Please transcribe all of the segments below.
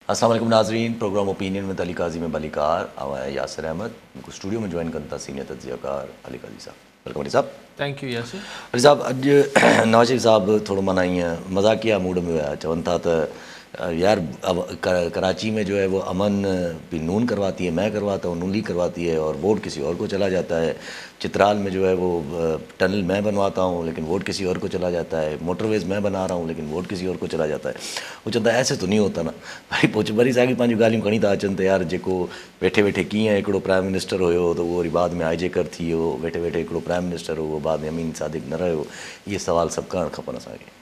अस्सलाम वालेकुम नाज़रीन, प्रोग्राम ओपिनियन में अली काजी में बलिकार आवा यासिर अहमद को स्टूडियो में ज्वाइन करता सीनियर तज्ज़ियाकार अली काजी साहब। वेलकम अली साहब। Thank you Yasir. अली साहब, अॼु नवाज़ शरीफ़ साहब थोड़ो माना ईअं मज़ाकिया मूड में हुआ, चवनि था त यार कराची में जो है वो अमन भी नून करवाती है, मैं करवाता हूँ, नून लीग करवाती है और वोट किसी और को चला जाता है। चित्राल में जो है वो टनल मैं बनवाता हूँ लेकिन वोट किसी और को चला जाता है। मोटरवेज़ मैं बना रहा हूँ लेकिन वोट किसी और को चला जाता है। वो चवंदा ऐसे तो नहीं होता ना भाई। पोइ वरी साॻी पंहिंजूं ॻाल्हियूं खणी था अचनि त यार जेको वेठे वेठे कीअं हिकिड़ो प्राइम मिनिस्टर हुयो त उहो वरी बाद में हाईजेकर थी वियो, वेठे वेठे हिकिड़ो प्राइम मिनिस्टर हो उहो बाद में अमीन सादिक न रहियो। इहे सवाल सभु करणु खपनि असांखे।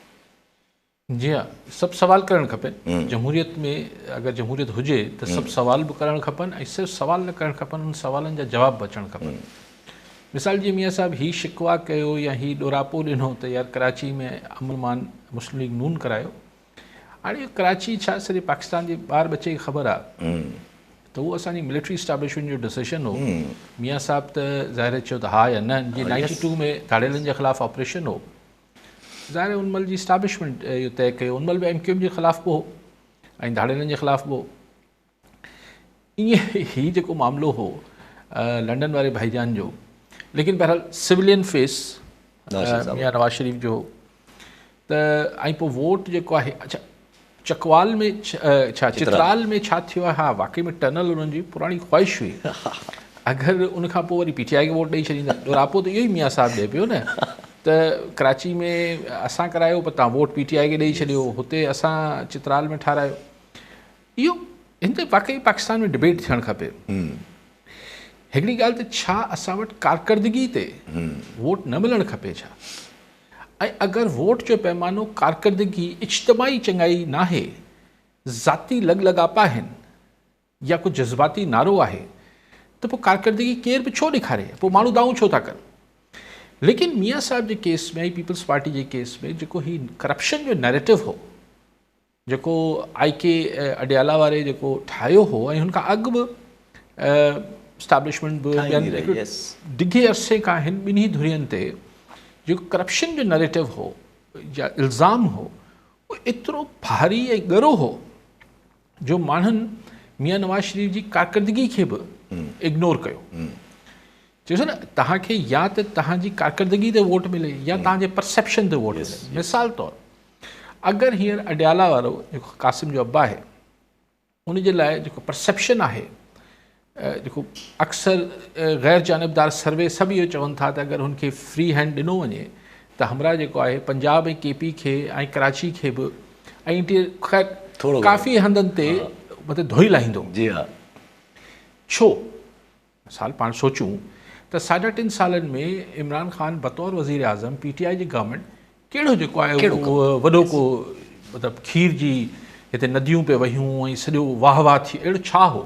जी हाँ, सभु सवाल करणु खपनि। जमहूरियत में अगरि जमहूरियत हुजे त सभु सवाल बि करणु खपनि ऐं सिर्फ़ु सवाल न करणु खपनि, उन सवालनि जा जवाब बि अचणु खपनि। मिसाल जी मियाँ साहब ही शिकवा कयो या ही ॾोरापो ॾिनो त यार कराची में अमन मुस्लिम लीग नून करायो। हाणे कराची छा सॼे पाकिस्तान जे ॿार बचे खे ख़बर आहे त उहो असांजी मिलिट्री इस्टेब्लिशमेंट जो डिसीशन हो। मियाँ साहब त ज़ाहिर चयो त हा या न। जीअं 92 में धाड़ेलनि जे ख़िलाफ़ु ऑपरेशन हो, ज़ाहिर उन महिल जी इस्टेब्लिशमेंट इहो तय कयो। उन महिल बि MQM जे ख़िलाफ़ु बि हो ऐं धाड़ेलनि जे ख़िलाफ़ु बि हो। ईअं ही जेको मामिलो हो लंडन वारे भाईजान जो, लेकिन बहरहाल सिविलियन फेस मियां नवाज़ शरीफ़ जो हो त ऐं पोइ वोट जेको आहे। अच्छा, चकवाल में छा चित्राल में छा थियो आहे? हा, वाकई में टनल उन्हनि जी पुराणी ख़्वाहिश हुई। अगरि उनखां पोइ वरी PTI खे वोट ॾेई छॾींदा, ॾोरापो त इहो ई मियाँ साहब ॾिए पियो न त कराची में असां करायो पर तव्हां वोट PTI खे ॾेई छॾियो, हुते असां चित्राल में ठारायो। इहो हिन ते वाकई पाकिस्तान में डिबेट थियणु खपे। हिकिड़ी ॻाल्हि त छा असां वटि कारकर्दगी ते वोट न मिलणु खपे छा? ऐं अगरि वोट जो पैमानो कारकर्दगी इज्तमाही चङाई नाहे, ज़ाती लॻापा आहिनि या को जज़्बाती नारो आहे त पोइ कारकर्दगी केर बि छो ॾेखारे? पोइ माण्हू दाऊं छो था कनि? लेकिन मियाँ साहब जे केस में, पीपल्स पार्टी जे केस में जेको ही करप्शन जो नैरेटिव हो, जेको IK अडियाला वारे जेको ठाहियो हो ऐं हुनखां अॻु बि इस्टेब्लिशमेंट बि डिघे अरसे खां हिन ॿिन्ही धुरियुनि ते जेको करप्शन जो नैरेटिव हो या इल्ज़ाम हो, उहो एतिरो भारी ऐं ॻरो हो जो माण्हुनि मियां नवाज़ शरीफ़ जी कारकर्दगी खे बि इग्नोर कयो। चइसो न, तव्हांखे या त तव्हांजी कारकर्दगी ते वोट मिले या तव्हांजे परसेप्शन ते वोट मिले। मिसाल तौरु अगरि हींअर अडियाला वारो जेको क़ासिम जो अब्बा आहे, उनजे लाइ जेको परसेप्शन आहे, जेको अक्सर ग़ैर जानबदार सर्वे सभु इहो चवनि था त अगरि हुनखे फ्री हैंड ॾिनो वञे त हमरा जेको आहे पंजाब ऐं KP खे ऐं कराची खे बि ऐं ख़ैर काफ़ी हंधनि ते मतिलबु धोई लाहींदो। जी हा। छो? मिसाल पाण सोचूं त 3.5 सालनि में इमरान ख़ान बतौर वज़ीर आज़म PTI जी गवर्नमेंट कहिड़ो जेको आहे वॾो को मतिलबु खीर जी हिते नदियूं पे वहियूं ऐं सॼो वाह वाह थी, अहिड़ो छा हो?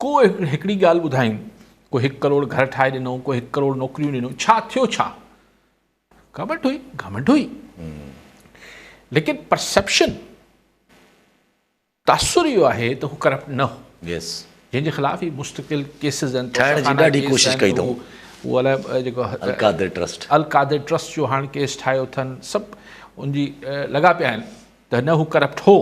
को हिकिड़ी ॻाल्हि ॿुधायूं, को 1 करोड़ घर ठाहे ॾिनो, को 1 करोड़ नौकरियूं ॾिनो, छा थियो? छा गवर्नमेंट हुई। लेकिन परसेप्शन तासुर इहो आहे त हू करप्ट न हो। जंहिंजे ख़िलाफ़ ही मुस्तक़िल केसिस आहिनि। कोशिशि कई अथऊं उहो अलाए जेको अल कादिर ट्रस्ट जो हाणे केस ठाहियो अथनि, सभु उनजी लॻा पिया आहिनि त न हू करप्ट हो।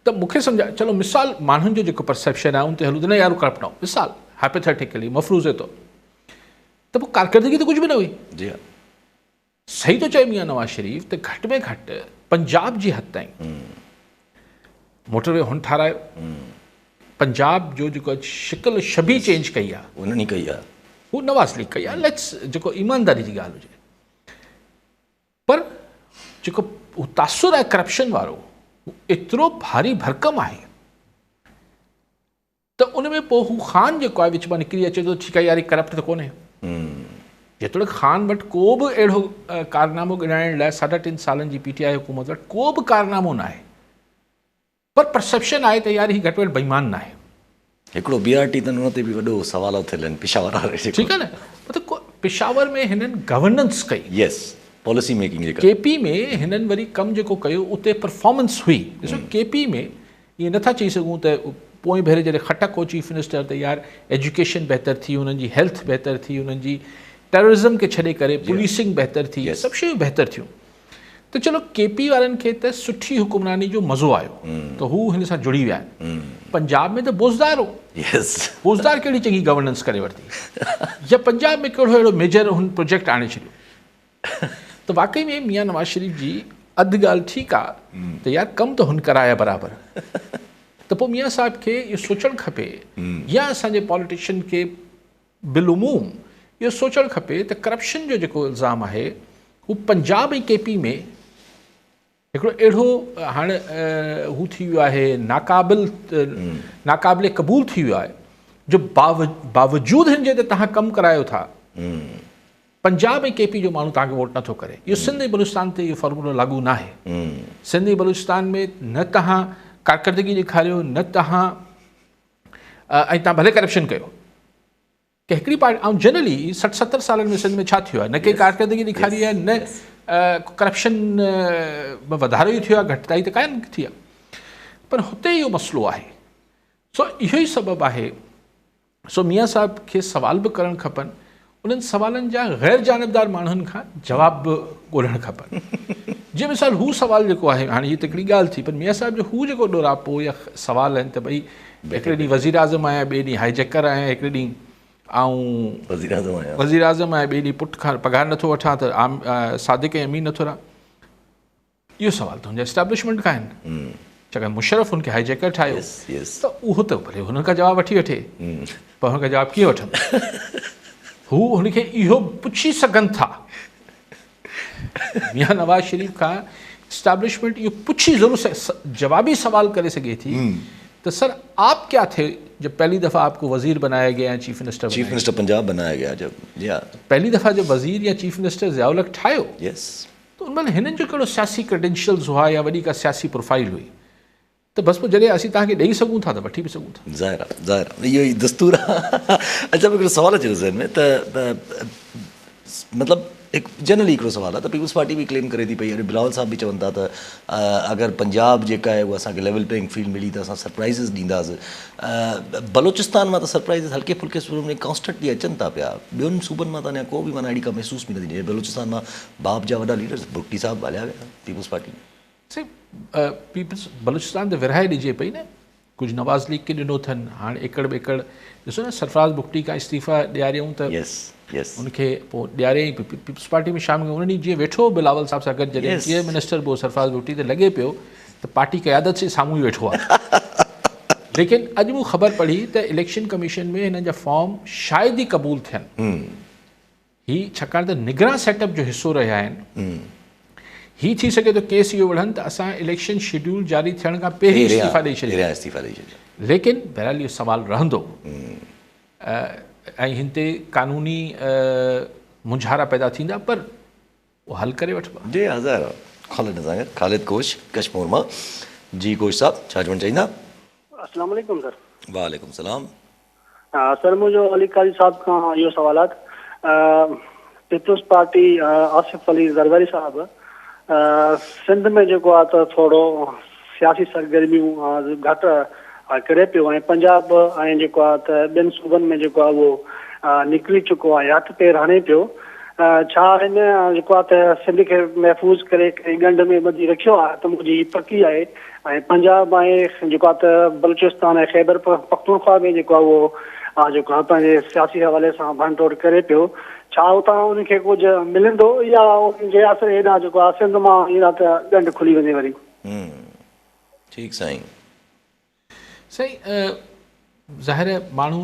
त मूंखे सम्झा, चलो मिसाल माण्हुनि जो जेको परसेप्शन आहे उन ते हलूं त न यार हू करप्ट न हो, मिसाल हाइपोथेटिकली मफ़रूज़े तौरु, त पोइ कारकर्दगी त कुझु बि न हुई। जी हा, सही थो चए मियां नवाज़ शरीफ़ त घटि में घटि पंजाब जी हद ताईं मोटरवे हुन ठारायो। पंजाब जो जेको शिकिल छबी चेंज कई आहे, उन्हनि कई आहे, हू नवाज़ लीग कई आहे। लेट्स जेको ईमानदारी जी ॻाल्हि हुजे, पर जेको हू तासुर आहे करप्शन वारो, एतिरो भारी भरकम आहे त उन में पोइ हू ख़ान जेको आहे विच मां निकिरी अचे थो, ठीकु आहे यार करप्ट त कोन्हे। जेतोणीकि ख़ान वटि को बि अहिड़ो कारनामो गिणाइण लाइ 3.5 सालनि जी PTI हुकूमत वटि को बि कारनामो न आहे, पर परसेप्शन आहे त यार ही घटि में घटि बेईमान न आहे। हिकिड़ो BRT त उन ते बि वॾो सवाल थियल आहिनि, पिशावर वारे। ठीकु आहे न, मतिलबु पेशावर में हिननि गवर्नेंस कई, पॉलिसी मेकिंग। KP में हिननि वरी कमु जेको कयो उते परफॉर्मेंस हुई। ॾिसो KP में ईअं नथा चई सघूं त पोइ भेरे जॾहिं खटक हो चीफ मिनिस्टर त यार एजुकेशन बहितर थी, उन्हनि जी हेल्थ बहितर थी, उन्हनि जी टेररिज्म खे छॾे करे पुलिसिंग बहितर थी, सभु शयूं बहितर थियूं। त चलो केपी वारनि खे त सुठी हुकुमरानी जो मज़ो आयो त हू हिन सां जुड़ी विया आहिनि। पंजाब में त बोज़दार हो, बोज़दार कहिड़ी चङी गवर्नेंस करे वरिती, या पंजाब में कहिड़ो अहिड़ो मेजर हुन प्रोजेक्ट आणे छॾियो। त वाकई में मियां नवाज़ शरीफ़ जी अधु ॻाल्हि ठीकु आहे त यार कमु त हुन कराया बराबरि, त पोइ मियां साहिब खे इहो सोचणु खपे, या असांजे पॉलिटिशियन खे बिलूमूम इहो सोचणु खपे त करप्शन जो जेको इल्ज़ाम आहे हू पंजाब ऐं केपी में हिकिड़ो अहिड़ो हाणे हू थी वियो आहे, नाक़ाबिले क़बूल थी वियो आहे, जो बावजूदु हिन जे त तव्हां कमु करायो था, पंजाब ऐं केपी जो माण्हू तव्हांखे वोट नथो करे। इहो सिंध ऐं बलूचिस्तान ते इहो फॉर्मूलो लागू न आहे। सिंध ऐं बलूचिस्तान में न तव्हां कारकर्दगी ॾेखारियो, न तव्हां ऐं तव्हां भले करप्शन कयो की हिकिड़ी पार्टी, ऐं जनरली 60-70 सालनि में सिंध में छा थियो आहे, न के कारकर्दगी ॾेखारी आहे, न करप्शन में वधारो ई थियो आहे, घटिताई त कान थी आहे, पर हुते इहो मसइलो आहे। सो इहो ई सबबु आहे। सो मियां साहिब खे सवाल बि करणु खपनि, उन्हनि सवालनि जा ग़ैर जानबदार माण्हुनि खां जवाब बि ॻोल्हणु खपनि। जीअं मिसाल हू सवाल जेको आहे, हाणे हीअ त हिकिड़ी ॻाल्हि थी, पर मियां साहिब जो हू जेको ॾोरापो या सवाल आहिनि त भई हिकिड़े ॾींहुं वज़ीर आज़म आहियां, ॿिए ॾींहुं हाईजेकर आहियां, हिकिड़े ॾींहुं वज़ीर आज़म आहियां, ॿिए ॾींहुं पुट खां पघार नथो वठां त सादिक ऐं अमीन नथो रहां, इहो सवाल त हुनजा एस्टेब्लिशमेंट खां आहिनि। छाकाणि मुशरफ हुनखे हाईजेकर ठाहियो, त उहो त भले हुननि खां जवाबु वठी वठे, पर हुनखां जवाबु कीअं वठंदा? हू हुनखे इहो पुछी सघनि था, मियां नवाज़ शरीफ़ खां एस्टेब्लिशमेंट इहो पुछी ज़रूरु जवाबी सवाल करे सघे थी तो सर आप क्या थे जब पहली दफ़ा आपको वज़ीर बनाया गया है, चीफ मिनिस्टर पंजाब बनाया गया जब, जी हाँ, पहली दफ़ा जब वज़ीर या चीफ मिनिस्टर ज़ियाउल हक़ ठाहियो, यस, तो उनमें हिननि जो कहिड़ो सियासी क्रेडेंशियल्स हुआ या वॾी का सियासी प्रोफाइल हुई, तो बस पोइ जॾहिं असीं तव्हांखे ॾेई सघूं था त वठी बि सघूं था। ज़ाहिर आहे इहो ई दस्तूर आहे। अच्छा हिकिड़ो सवाल अचे ज़हन में त मतिलबु हिकु जनरली हिकिड़ो सवाल आहे त पीपल्स पार्टी बि क्लेम करे थी पई, अॼु बिलावल साहब बि चवनि था त अगरि पंजाब जेका आहे उहा असांखे लेवल प्लेइंग फील्ड मिली त असां सरप्राइज़िस ॾींदासीं। बलोचिस्तान मां त सरप्राइज़िस हल्के फुल्के सूरनि में कॉन्स्टेंटली अचनि था पिया, ॿियुनि सूबनि मां त अञा को बि माना अहिड़ी का महसूस बि न थी। बलोचिस्तान मां बाप जा वॾा लीडर्स भुट्टी साहब ॻाल्हाया विया पीपल्स पार्टी में। पीपल्स बलूचिस्तान त विरहाए ॾिजे पई न, कुझु नवाज़ लीग खे ॾिनो अथनि, हाणे एकड़ ॿेकड़ ॾिसो न, सरफराज़ भुट्टी खां इस्तीफ़ा ॾियारियऊं त उनखे पोइ ॾियारे पीपल्स पार्टी में शामिल उन ॾींहुं जीअं वेठो बिलावल साहब सां गॾु, जॾहिं चीफ मिनिस्टर बि सरफराज़ भुट्टी त लॻे पियो त पार्टी क़यादत से साम्हूं ई वेठो आहे। लेकिन अॼु मूं ख़बर पढ़ी त इलेक्शन कमीशन में हिननि जा फॉर्म शायदि ई क़बूल थियनि, ही छाकाणि त निगरां सेटअप जो हिसो रहिया आहिनि। ही थी सघे तो केस इहो वठनि त असां इलेक्शन शेड्यूल जारी थियण खां पहिरीं इस्तीफ़ा ॾेई छॾिया, लेकिन बहरहाल इहो सवाल रहंदो ऐं हिन ते कानूनी मुंझारा पैदा थींदा, पर उहो हल करे वठिबो। जी हज़ार ख़ालिद कोश कश्मीर मां। जी कोश साहब छा चवणु चाहींदा? अस्सलाम वालेकुम सर। वालेकुम सलाम। सर मुंहिंजो अली कारी साहब खां इहो सवाल आहे, पीपल्स पार्टी आसिफ अली ज़रदारी साहब सिंध में जेको आहे त थोरो सियासी सरगर्मियूं घटि करे पियो, ऐं पंजाब ऐं जेको आहे त ॿियनि सूबनि में जेको आहे उहो निकिरी चुको आहे, हथु पेर हणे पियो। छा हिन जेको आहे त सिंध खे महफ़ूज़ करे ॻंढ में ॿधी रखियो आहे? त मुंहिंजी पकी आहे। ऐं पंजाब ऐं जेको आहे त बलूचिस्तान ऐं ख़ैबर पख्तूनख्वा में जेको आहे उहो जेको आहे पंहिंजे सियासी हवाले सां भंडोड़ करे पियो, छा उतां उनखे कुझु मिलंदो या उनजे असर हेॾां जेको आहे सिंध मां हेॾां त ॻंढ खुली वञे वरी? ठीकु साईं। साईं ज़ाहिर आहे माण्हू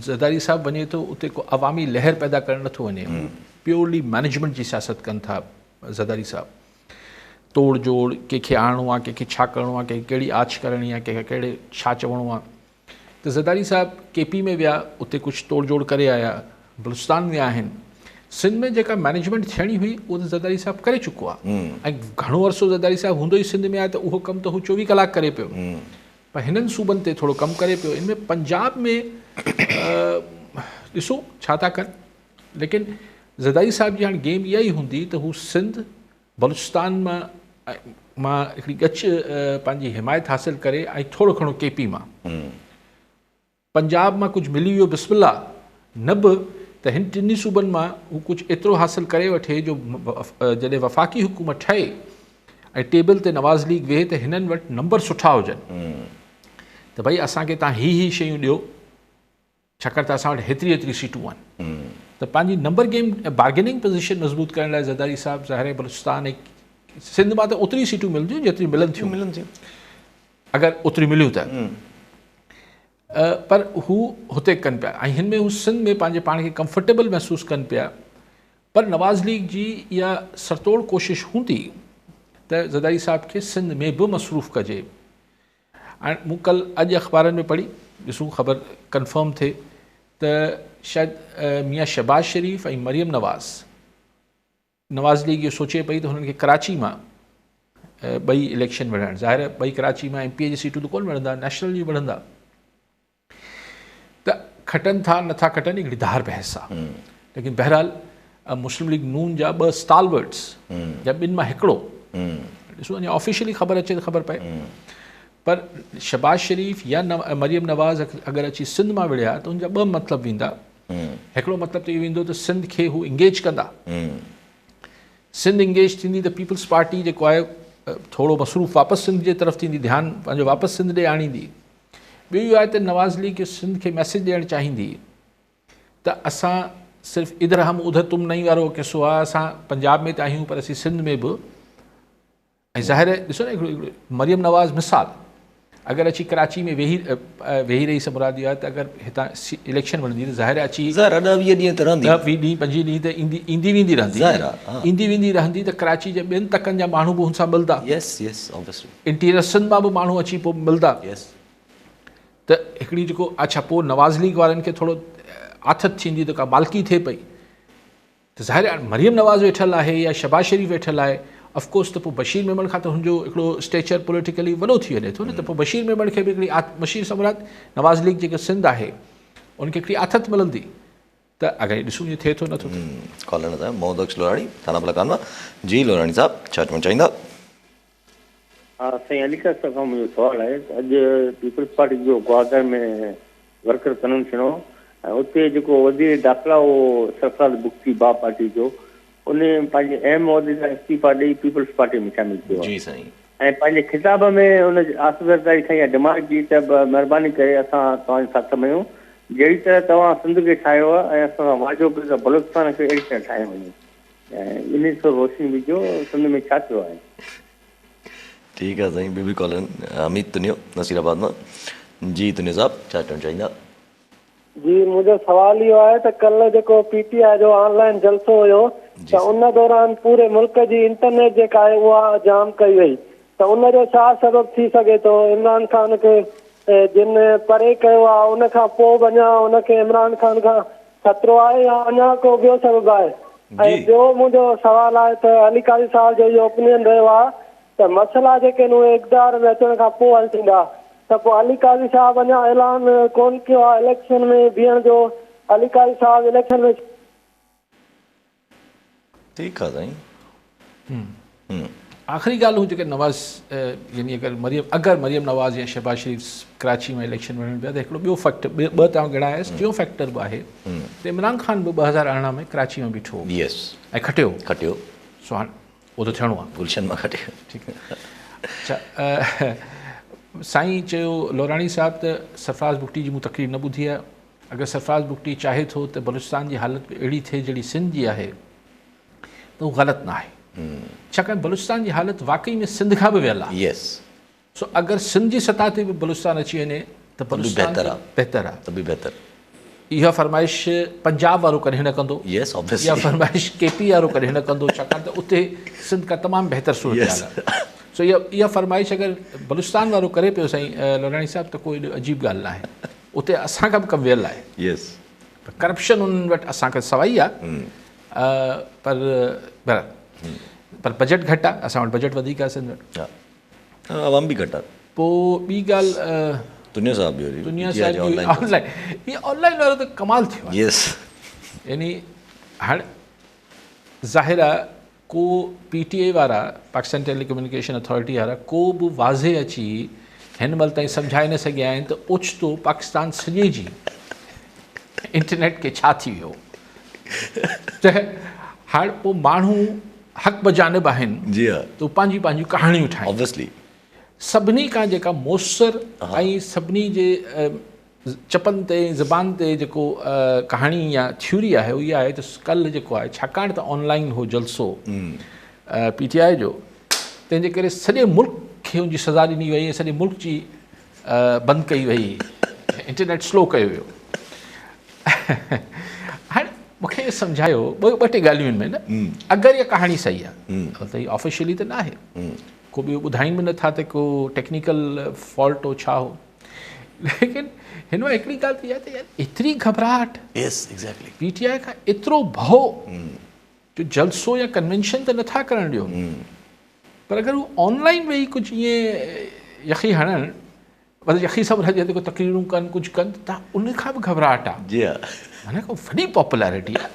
ज़रदारी साहब वञे थो उते को अवामी लहर पैदा करणु नथो वञे, प्योरली मैनेजमेंट जी सियासत कनि था ज़रदारी साहब। तोड़ जोड़ कंहिंखे आणणो आहे, कंहिंखे छा करिणो आहे, कंहिंखे कहिड़ी आछ करणी आहे, कंहिंखे कहिड़े छा चवणो आहे। त ज़रदारी साहब केपी में विया, उते कुझु तोड़ जोड़ करे आया, बलूचिस्तान विया आहिनि। सिंध में जेका मैनेजमेंट थियणी हुई उहो त ज़रदारी साहब करे चुको आहे, ऐं घणो अरसो ज़रदारी साहब हूंदो ई सिंध में आहे, त उहो कमु त हू 24 कलाक करे पियो, पर हिननि सूबनि ते थोरो कमु करे पियो। इनमें पंजाब में ॾिसो छा था कनि, लेकिन ज़रदारी साहब जी हाणे गेम इहा ई हूंदी त हू सिंध बलूचिस्तान मां हिकिड़ी ॻच पंहिंजी हिमायत हासिलु करे, ऐं थोरो घणो केपी मां, पंजाब मां कुझु मिली वियो बिस्मिल्लाह, न बि त हिन टिनी सूबनि मां हू कुझु एतिरो हासिलु करे वठे जो जॾहिं वफ़ाक़ी हुकूमत ठहे ऐं टेबल ते नवाज़ लीग वेहे त हिननि वटि नंबर सुठा हुजनि त भई असांखे तव्हां ही शयूं ॾियो, छाकाणि त असां वटि हेतिरी सीटूं आहिनि। त पंहिंजी नंबर गेम बार्गेनिंग पोज़ीशन मज़बूत करण लाइ ज़रदारी साहिबु ज़ाहिर बलूचिस्तान ऐं सिंध मां त ओतिरी सीटूं मिलंदियूं जेतिरी मिलनि थियूं अगरि ओतिरी मिलियूं त, पर हू हुते कनि पिया ऐं हिन में हू सिंध में पंहिंजे पाण खे कंफर्टेबल महसूसु कनि पिया। पर नवाज़ लीग जी इहा सरतोड़ कोशिशि हूंदी त ज़रदारी साहिब खे सिंध में बि मसरूफ़ कजे। ऐं मूं कल्ह अॼु अख़बारनि में पढ़ी, ॾिसूं ख़बर कंफर्म थिए त शायदि मियाँ शहबाज शरीफ़ ऐं मरियम नवाज़ लीग इहो सोचे पई त हुननि खे कराची मां ॿई इलेक्शन विढ़ाइण। ज़ाहिर ॿई कराची मां MP जी सीटूं त कोन विढ़ंदा, नेशनल जी विढ़ंदा, त खटनि था नथा खटनि हिकिड़ी धार बहस आहे। लेकिन बहरहाल मुस्लिम लीग नून जा ॿ स्टालवर्ट्स या ॿिनि मां हिकिड़ो, ॾिसो अञा ऑफिशियली ख़बर अचे त ख़बर पए, पर शहबाज शरीफ़ या मरियम नवाज़ अगरि अची सिंध मां विढ़िया त उनजा ॿ मतिलब वेंदा। हिकिड़ो मतिलबु त इहो वेंदो त सिंध खे हू इंगेज कंदा, सिंध इंगेज थींदी त पीपल्स पार्टी जेको आहे थोरो मसरूफ़ वापसि सिंध जे तरफ़ थींदी, ध्यानु पंहिंजो वापसि सिंध ॾे आणींदी। ॿियो इहो आहे त नवाज़ लीग खे सिंध खे मैसेज ॾियणु चाहींदी त असां सिर्फ़ु इधर हम उधर तुम नहीं वारो किसो आहे, असां पंजाब में त आहियूं पर असीं सिंध में बि। ऐं ज़ाहिर ॾिसो न हिकिड़ो मरियम नवाज़ मिसाल अगरि अची कराची में वेही रही सां मुराद इहो आहे त अगरि हितां इलेक्शन वठंदी त ज़ाहिर अची 20 ॾींहं त रहंदी, 10 ॾींहं 25 ॾींहं त ईंदी वेंदी रहंदी त कराची जे ॿियनि तकनि जा माण्हू बि हुन सां मिलंदा, इंटीरियर सिंध मां बि माण्हू अची पोइ मिलंदा। त हिकिड़ी जेको अच्छा पोइ नवाज़ लीग वारनि खे थोरो आथत थींदी त का मालकी थिए पई, त ज़ाहिर मरियम नवाज़ वेठल आहे या शहबाज शरीफ़ वेठल आहे, ऑफकोर्स त पोइ बशीर मेमण खां त हुनजो हिकिड़ो स्टेचर पॉलिटिकली वॾो थी वञे थो न, त पोइ बशीर मेमण खे बि हिकिड़ी बशीर सम्राट नवाज़ लीग जेको सिंध आहे उनखे हिकिड़ी आथत मिलंदी। त अगरि ॾिसूं इहो थिए थो नथो थिए। कॉलर साहब मोहम्मद लोराणी थाना पलकान मां। जी लोराणी साहब छा चवणु चाहींदा? हा साईं, अलीका साहब खां मुंहिंजो सुवालु आहे त अॼु पीपल्स पार्टी जो ग्वादर में वर्कर कानून थियणो ऐं उते जेको वज़ीर दाख़िला हो सरफराज़ बुख्ती बा पार्टी जो, उन पंहिंजे अहम उहिदे सां इस्तीफ़ा ॾेई पीपल्स पार्टी में शामिल थियो जी साईं, ऐं पंहिंजे खिताब में उन आसिफ़ खईं डिमांड की त महिरबानी करे असां तव्हांजे साथ में आहियूं, जहिड़ी तरह तव्हां सिंध खे ठाहियो आहे ऐं असां वाजो कयो त बलूचिस्तान खे अहिड़ी तरह ठाहे वञे, ऐं इन सां रोशनी विझो सिंध में छा थियो आहे। ठीकु आहे साईं। ॿियो बि कॉलर अमित तुनियो नसीराबाद मां। जी तुनियो साहब छा चवणु चाहींदा? जी मुंहिंजो सवाल इहो आहे त कल्ह जेको PTI जो ऑनलाइन जलसो हुयो त उन दौरान पूरे मुल्क जी इंटरनेट जेका आहे उहा जाम कई वई, त उनजो छा सबबु थी सघे थो? इमरान खान खे जिन परे कयो आहे उन खां पोइ वञा उनखे इमरान खान खां ख़तरो आहे या अञा को ॿियो सबबु आहे? ऐं ॿियो मुंहिंजो सवाल आहे त अली क़ारी साहिब जो इहो ओपिनियन रहियो आहे त मसइला जेके आहिनि इक़्तिदार में अचण खां पोइ हल थींदा, त पोइ अली क़ारी साहिब अञा ऐलान कोन कयो आहे इलेक्शन में बीहण जो? अली क़ारी साहिब इलेक्शन में ठीकु आहे साईं। आख़िरी ॻाल्हि हू जेके नवाज़ यानी अगरि मरियम नवाज़ या शहबाज शरीफ़ कराची में इलेक्शन वञनि पिया त हिकिड़ो ॿियो फैक्टर ॿ तव्हां ॻणायसि, टियों फैक्टर बि आहे त इमरान खान बि 2018 में कराची में बीठो ऐं खटियो सो हाणे उहो त थियणो आहे, गुलशन मां खटियो। ठीकु आहे। अच्छा साईं चयो लोराणी साहिब त सरफराज़ बुख्ती जी मूं तकरीर न ॿुधी आहे। अगरि सरफराज़ बुख्ती चाहे थो त बलूचिस्तान जी हालत अहिड़ी थिए जहिड़ी सिंध जी आहे त उहो ग़लति न आहे, छाकाणि बलूचिस्तान जी हालत वाक़ई में सिंध खां बि वियल आहे। सो अगरि सिंध जी सतह ते बि बलूचिस्तान अची वञे त बलूचिस्तान बहितर आहे। इहा फरमाइश पंजाब वारो कॾहिं न कंदो, इहा फरमाइश KP वारो कॾहिं न कंदो, छाकाणि त उते सिंध खां तमामु बहितर सूरत आहे। सो इहा फरमाइश अगरि बलूचिस्तान वारो करे पियो साईं लोराणी साहिब त कोई अजीब ॻाल्हि न आहे, उते असांखां बि कमु वियल आहे। करप्शन उन्हनि वटि असांखे सवाई आहे, पर बजट घटि आहे, असां वटि बजट वधीक आहे सिंध वटि, आवाम बि घटि आहे। पोइ ॿी ॻाल्हि दुनिया साहिब इहा ऑनलाइन वारो त कमाल थियो आहे। यानी हाणे ज़ाहिर आहे को PTI वारा पाकिस्तान टेलीकम्युनिकेशन अथॉरिटी वारा को बि वाज़े अची हिन महिल ताईं सम्झाए न सघिया आहिनि त ओचितो पाकिस्तान सॼे जी इंटरनेट खे छा थी वियो। त हाणे पोइ माण्हू हक़ बजानिब आहिनि जी हाँ त पंहिंजी पंहिंजूं कहाणियूं ठाहिनि। ऑब्वियसली सभिनी खां जेका मुयसर ऐं सभिनी जे चपनि ते ज़बान ते जेको कहाणी या थ्योरी आहे उहा इहा आहे त कल्ह जेको आहे छाकाणि त ऑनलाइन हो जलसो PTI जो, तंहिंजे करे सॼे मुल्क खे हुनजी सज़ा ॾिनी वई ऐं सॼे मुल्क जी बंदि कई वई, इंटरनेट स्लो कयो वियो। हाणे मूंखे सम्झायो ॿ टे ॻाल्हियूं आहिनि न, अगरि इहा कहाणी सही आहे त हीअ ऑफिशियली त न आहे, को ॿियो ॿुधाइनि बि नथा त को टेक्निकल फॉल्ट हो छा हो, लेकिन हिन में हिकिड़ी ॻाल्हि त इहा त यार एतिरी घबराहट यस एग्जैक्टली PTI खां एतिरो भउ जो जलसो या कन्वेंशन त नथा करणु ॾियो, पर अगरि हू ऑनलाइन वेही कुझु ईअं यकी हणनि मतिलबु यकी सभु रजे ते को तकरीरूं कनि कुझु कनि त तव्हां उन खां बि घबराहट आहे। जी हाँ माना को वॾी पॉपुलैरिटी आहे,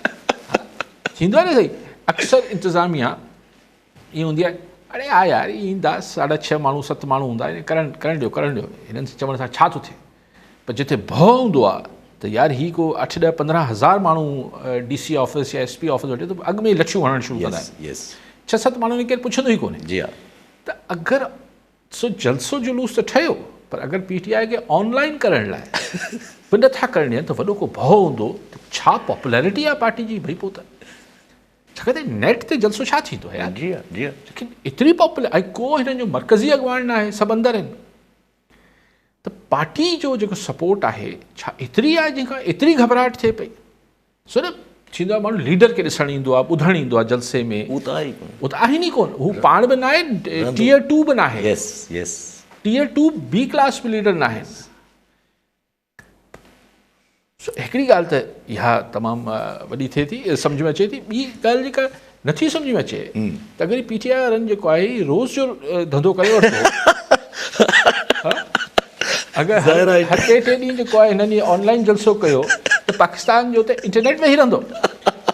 थींदो आहे न सही। अक्सर इंतिज़ामिया ईअं हूंदी आहे, अड़े हा यार ईंदा 6.5 माण्हू 7 माण्हू हूंदा करणु ॾियो हिननि चवण सां छा थो थिए, पर जिथे भउ हूंदो आहे त यार ही को 8, 10, 15 हज़ार माण्हू DC ऑफिस या SP ऑफिस वठे त अॻु में लच्छियूं हणणु शुरू कंदा आहिनि। यस 6-7 माण्हुनि खे केरु पुछंदो ई कोन्हे। जी हाँ त अगरि सो जलसो जुलूस त ठहियो, पर अगरि PTI खे ऑनलाइन करण लाइ बि नथा करणु ॾियनि त वॾो को भउ हूंदो त छा पॉपुलैरिटी आहे पार्टी जी, भई पोइ त छाकाणि त नेट ते जलसो छा थींदो आहे यार, जी हाँ जी हाँ लेकिन एतिरी पॉपुलर ऐं को हिननि जो मर्कज़ी अॻुवान न आहे, सभु अंदरि आहिनि, त पार्टी जो जेको सपोर्ट आहे छा एतिरी आहे जंहिंखां एतिरी घबराहट थिए पई। सो न थींदो आहे माण्हू लीडर खे ॾिसणु ईंदो आहे, ॿुधणु ईंदो आहे जलसे में, वो तो आई कोन। उहो त आहिनि ई कोन, हू पाण बि न आहे, Tier 2 बि न आहे, यस यस Tier 2 B क्लास बि लीडर न आहिनि। हिकिड़ी ॻाल्हि त इहा तमामु वॾी थिए थी, सम्झ में अचे थी। ॿी ॻाल्हि जेका नथी सम्झ में अचे त अगरि PTI वारनि जेको आहे रोज़ जो धंधो करे वठो, अगरि हर टे ॾींहं जेको आहे हिननि ऑनलाइन जलसो कयो त पाकिस्तान जो त इंटरनेट में ई रहंदो।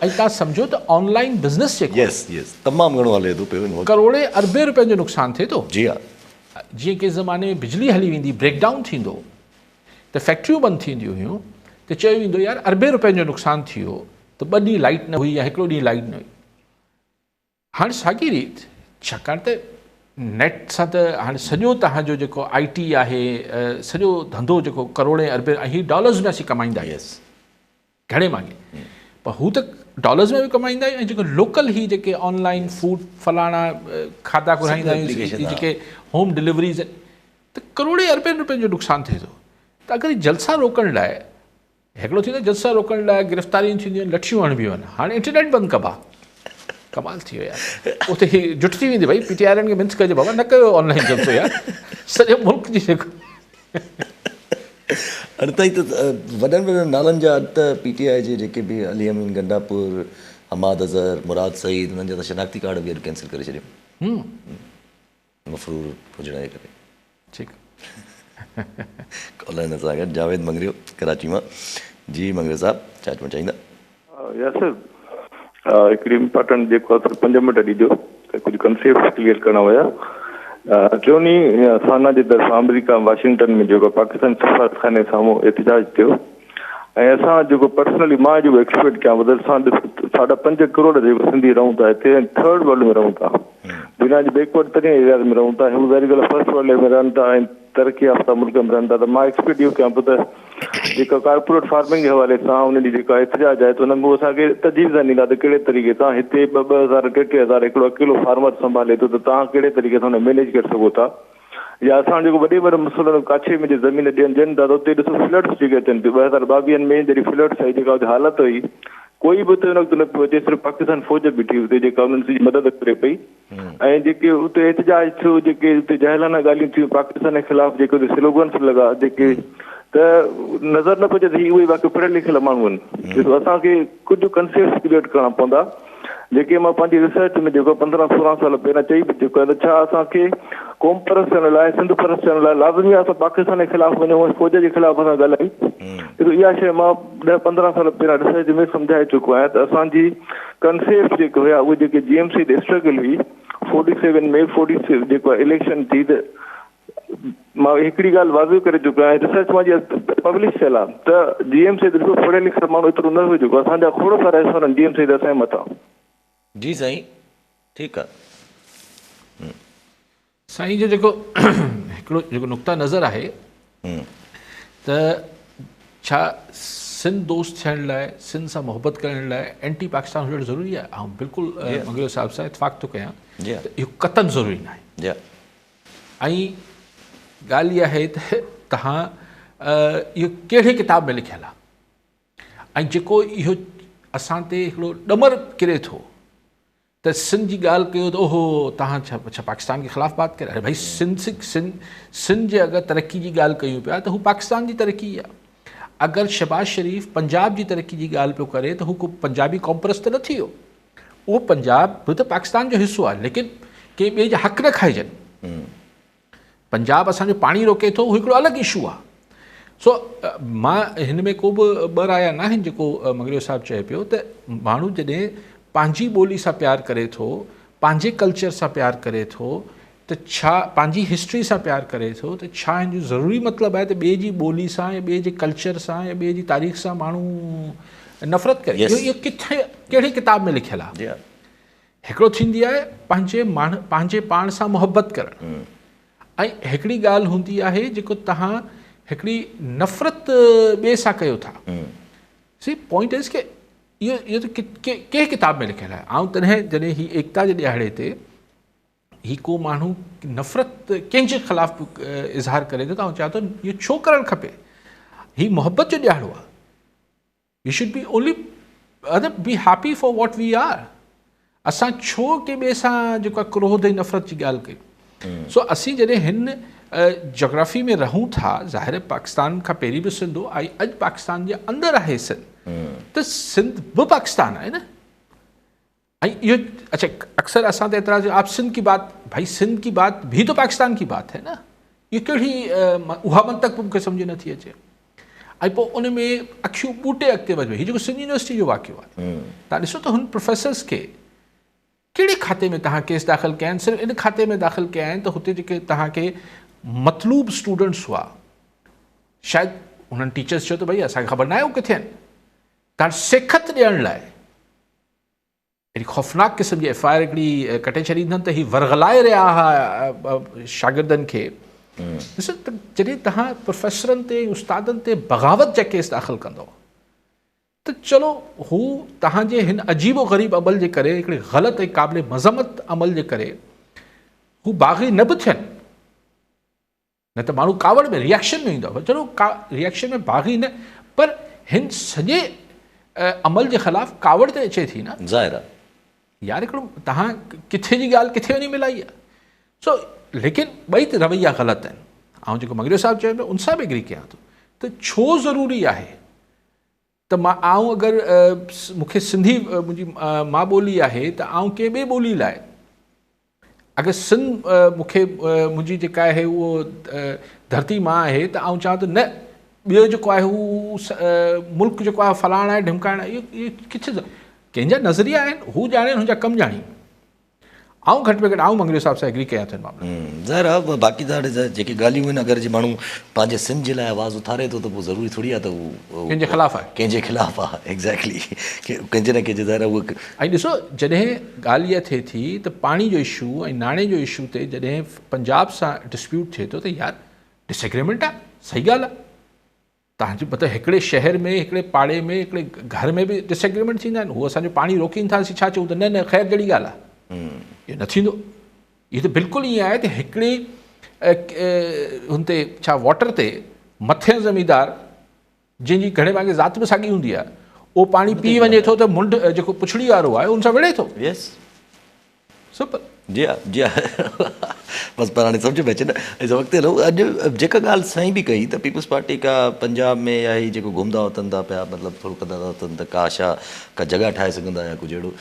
ऐं तव्हां सम्झो त ऑनलाइन बिज़नेस जेको यस यस तमामु घणो हले थो पियो हिन वक़्तु। करोड़े अरबे रुपयनि जो नुक़सानु थिए थो। जी हाँ जीअं कंहिं ज़माने में बिजली हली वेंदी, ब्रेकडाउन थींदो त फैक्ट्रियूं बंदि थींदियूं हुयूं त चयो वेंदो यार अरबे रुपयनि जो नुक़सानु थी वियो त 2 ॾींहं लाइट न हुई या हिकिड़ो ॾींहुं लाइट न हुई। हाणे साॻी रीति छाकाणि त नेट सां त हाणे सॼो तव्हांजो जेको IT आहे, सॼो धंधो जेको करोड़े अरबे, ऐं हीअ डॉलर्स में असीं कमाईंदा आहियूं यस घणे मांगे, पर हू त डॉलर्स में बि कमाईंदा आहियूं, ऐं जेको लोकल ही जेके ऑनलाइन फूड फलाणा खाधा घुराईंदा आहियूं, जेके होम डिलीवरीज़ आहिनि, त करोड़े अरबे रुपयनि जो नुक़सानु थिए थो। त अगरि जलसा रोकण लाइ हिकिड़ो थींदो जलसा रोकण लाइ गिरफ़्तारियूं थींदियूं आहिनि, लठियूं हणबियूं आहिनि, हाणे इंटरनेट बंदि कबा, कमाल थी वियो यार। उते ही जुट थी वेंदी, भई PTI वारनि खे मिन्स कजे बाबा न कयो ऑनलाइन जलसो यार, सॼे मुल्क जी जेको हाणे ताईं त वॾनि वॾनि नालनि जा त PTI जे जेके बि अली अमीन गंडापुर, हमाद अज़हर, मुराद सईद, उन्हनि जा त शनाख्ती कार्ड बि अॼु कैंसिल करे छॾियो मफ़रूर हुजण जे करे। ठीकु कॉलर हिन सां गॾु जावेद मंगरियो कराची मां। जी मंगरियो साहब छा चवणु चाहींदा? यासिर हिकिड़ी इम्पोर्टेंट जेको आहे 5 मिंट ॾिजो त कुझु कंसेप्ट क्लियर करणा हुया। टियों ॾींहुं साना जे तरफ़ां अमेरिका वाशिंगटन में जेको पाकिस्तान सफ़ारतखाने साम्हूं एहतजाज थियो, ऐं असां जेको पर्सनली मां जेको एक्सपेक्ट कयां बदल सां 5.5 करोड़ जेको सिंधी रहूं था हिते, 3rd वर्ल्ड में रहूं था, दुनिया जे बैकवर्ड तरीक़े एरिया में रहूं था, हू वेरी फर्स्ट वर्ल्ड में रहनि था ऐं तरक़ी याफ़्ता मुल्क में रहनि था। त मां एक्सपेक्ट इहो कयां पियो त जेका कारपोरेट फार्मिंग जे हवाले सां उन जी जेका एहतजाज आहे त हुन में उहो असांखे तजवीज़ ॾींदा त कहिड़े तरीक़े सां हिते 2,000 टे-3,000 हिकिड़ो अकेलो फार्मर संभाले थो, त तव्हां कहिड़े तरीक़े सां हुन मैनेज करे सघो था। या असां जेको वॾे वॾे मसइलनि काछे में ज़मीन ॾियनि था त उते ॾिसो फ्लड्स जेके अचनि थियूं 2022 में जॾहिं फ्लड्स आई जेका हालत हुई, कोई बि उते हुन वक़्तु न पियो अचे, सिर्फ़ु पाकिस्तान फ़ौज बीठी हुते जेका उन्हनि जी मदद करे पई। ऐं जेके उते एहतजाज थियो, जेके उते जहलाना ॻाल्हियूं थियूं पाकिस्तान जे ख़िलाफ़ु, जेके उते स्लोगन्स लॻा जेके, त नज़र न पियो अचे त ही उहे वाक़ई पढ़ियल लिखियल माण्हू आहिनि। ॾिसो असांखे कुझु कंसेप्ट क्रिएट करणा पवंदा, जेके मां पंहिंजी रिसर्च में जेको 15-16 साल पहिरियां चई बि चुको आहे त छा असांखे क़ौम परस्त थियण लाइ, सिंध परस्त थियण लाइ लाज़मी आहे असां पाकिस्तान जे ख़िलाफ़ु वञूं ऐं फ़ौज जे ख़िलाफ़ु असां ॻाल्हायूं। इहा शइ मां 10-15 साल पहिरियां रिसर्च में सम्झाए चुको आहियां त असांजी कंसेप्ट जेके हुया उहे जेके GMC जी स्ट्रगल हुई 47 में 46 जेको इलेक्शन थी, त मां हिकिड़ी ॻाल्हि वाज़िब करे चुको आहियां, रिसर्च मां पब्लिश थियल आहे त जीएमसी ॾिसो पढ़ियल लिखियल माण्हू एतिरो न हुजे जेको असांजा खोड़ सारा रेस्टोरेंट जीएमसी जा सहमत आहे। जी साईं, ठीकु आहे। साईं जो जेको हिकिड़ो जेको नुक़्ता नज़र आहे त छा सिंध दोस्त थियण लाइ, सिंध सां मुहबत करण लाइ एंटी पाकिस्तान हुजणु ज़रूरी आहे? ऐं बिल्कुलु मंगलियो साहिब सां इतफ़ाक़ थो कयां त इहो क़तन ज़रूरी न आहे। ऐं ॻाल्हि इहा आहे त तव्हां इहो कहिड़े किताब में लिखियलु आहे ऐं जेको इहो असां ते हिकिड़ो ॾमर किरे थो त सिंध जी ॻाल्हि कयो त ओहो तव्हां छा पाकिस्तान के ख़िलाफ़ बात करे। अरे भाई सिंध जे अगरि तरक़ी जी ॻाल्हि कयूं पिया त हू पाकिस्तान जी तरक़ी आहे। अगरि शहबाज शरीफ़ पंजाब जी तरक़ी जी ॻाल्हि पियो करे त हू को पंजाबी क़ौम परस्त न थी वियो। उहो पंजाब बि त पाकिस्तान जो हिसो आहे, लेकिन कंहिं ॿिए जा हक़ न खाइजनि। पंजाब असांजो पाणी रोके थो, उहो हिकिड़ो अलॻि इशू आहे। सो मां हिन में को बि ॿ राया न आहिनि जेको मंगलियो साहिबु चए पियो त माण्हू जॾहिं पंहिंजी ॿोली सां प्यारु करे थो, पंहिंजे कल्चर सां प्यारु करे थो, त छा पंहिंजी हिस्ट्री सां प्यारु करे थो त छा हिन जो ज़रूरी मतिलबु आहे त ॿिए जी ॿोली सां या ॿिए जे कल्चर सां या ॿिए जी तारीख़ सां माण्हू नफ़रत करे? इहो किथे कहिड़े किताब में लिखियलु आहे? हिकिड़ो थींदी आहे पंहिंजे पाण सां मुहबत करणु, ऐं हिकिड़ी ॻाल्हि हूंदी आहे जेको तव्हां हिकिड़ी नफ़रत ॿिए सां कयो था। सी पॉइंट इज़ के इहो त कंहिं किताब में लिखियलु आहे। ऐं तॾहिं जॾहिं हीअ एकता जे ॾियारे ते ही को माण्हू नफ़रत कंहिंजे ख़िलाफ़ इज़हार करे थो त आउं चाहियां थो इहो छो करणु खपे? ही मोहबत जो ॾियारो आहे। We should be only be happy for what we are. असां छो के ॿिए सां जेको आहे क्रोध ऐं नफ़रत जी ॻाल्हि कयूं? सो असीं जॾहिं हिन जोग्राफी में रहूं था, ज़ाहिर पाकिस्तान खां पहिरीं बि सिंध हो, ऐं अॼु पाकिस्तान जे अंदरि आहे सिंध, त सिंध बि पाकिस्तान आहे न। ऐं इहो अच्छा अक्सर असां ते एतिराज़ आप सिंध की बात, भाई सिंध की बात भी तो पाकिस्तान की बात है न। इहो कहिड़ी उहा मंतक बि मूंखे सम्झ नथी अचे। ऐं पोइ उन में अखियूं ॿूटे अॻिते वधियो। हीउ जेको सिंध यूनिवर्सिटी जो वाक़ियो आहे, तव्हां ॾिसो त हुन प्रोफेसर्स खे कहिड़े खाते में तव्हां केस दाख़िल कया आहिनि? सिर्फ़ु इन खाते में दाख़िल कया आहिनि त हुते जेके तव्हांखे मतलूब स्टूडेंट्स हुआ, शायदि उन्हनि टीचर्स चयो त भई असांखे ख़बर न आहे उहो किथे आहिनि। तव्हां सेखत ॾियण लाइ अहिड़ी ख़ौफ़नाक क़िस्म जी FIR हिकिड़ी कटे छॾींदनि त हीअ वरगलाए रहिया हुआ शागिर्दनि खे। ॾिसो त जॾहिं तव्हां प्रोफेसरनि ते उस्तादनि ते बग़ावत जा केस दाख़िल कंदव त चलो हू तव्हांजे हिन अजीबो ग़रीब अमल जे करे, हिकिड़े ग़लति ऐं क़ाबिल मज़म्मत अमल जे करे हू बाग़ी न बि थियनि, न त माण्हू कावड़ में रिएक्शन में ईंदो आहे। चलो रिएक्शन में बाग़ी न, पर हिन सॼे अमल जे ख़िलाफ़ कावड़ ते अचे थी न। ज़ाहिर आहे यार हिकिड़ो तव्हां किथे जी ॻाल्हि किथे वञी मिलाई आहे। सो लेकिन ॿई त रवैया ग़लति आहिनि। ऐं जेको मंगलियो साहिबु चयो पियो उन सां बि एग्री कयां थो त छो ज़रूरी आहे त मां अगरि मूंखे सिंधी मुंहिंजी मां ॿोली आहे त कंहिं ॿिए ॿोली लाइ अगरि सिंध मूंखे मुंहिंजी जेका आहे उहो धरती मां आहे त चवां थो न ॿियो जेको आहे हू मुल्क जेको आहे फलाणा आहे ढिमकाइणा आहे, इहो किथे कंहिंजा नज़रिया आहिनि, हू ॼाणे हुनजा कमु ॼाणी। घटि में घटि मंगलियो साहिब सां एग्री कयां थो हिन मामले। ज़ाहिर आहे बाक़ी जेके ॻाल्हियूं आहिनि, अगरि जे माण्हू पंहिंजे सिंध जे लाइ आवाज़ु उथारे थो त पोइ ज़रूरी थोरी आहे त उहो कंहिंजे ख़िलाफ़ु आहे, कंहिंजे ख़िलाफ़ु आहे। एग्ज़ैक्टली कंहिंजे न कंहिंजे ज़ाहिर उहो। ऐं ॾिसो जॾहिं ॻाल्हि इहा थिए थी त पाणी जो इशू ऐं नाणे जो इशू ते जॾहिं पंजाब सां डिस्प्यूट थिए थो त यार डिसएग्रीमेंट आहे, सही ॻाल्हि आहे। तव्हांजे मतिलबु हिकिड़े शहर में, हिकिड़े पाड़े में, हिकिड़े घर में बि डिसएग्रीमेंट थींदा आहिनि। उहो असांजो पाणी रोकीनि था, असीं छा चऊं त न ख़ैर जहिड़ी ॻाल्हि आहे, इहो न थींदो। इहो त बिल्कुलु ईअं आहे त हिकिड़ी हुन ते छा वाटर ते मथे ज़मींदार जंहिंजी घणे भाङे ज़ात बि साॻी हूंदी आहे, उहो पाणी पी वञे थो त मुंड जेको पुछड़ी वारो आहे उन सां विढ़े थो। यस सिंपल। जी हा जी हा बसि पर हाणे सम्झ में अचे न वक़्तु हलो। अॼु जेका ॻाल्हि साईं बि कई त पीपल्स पार्टी का पंजाब में या ही जेको घुमंदा वतनि था पिया, मतिलबु थोरो कंदा था वतनि त का छा का जॻह ठाहे सघंदा या कुझु अहिड़ो।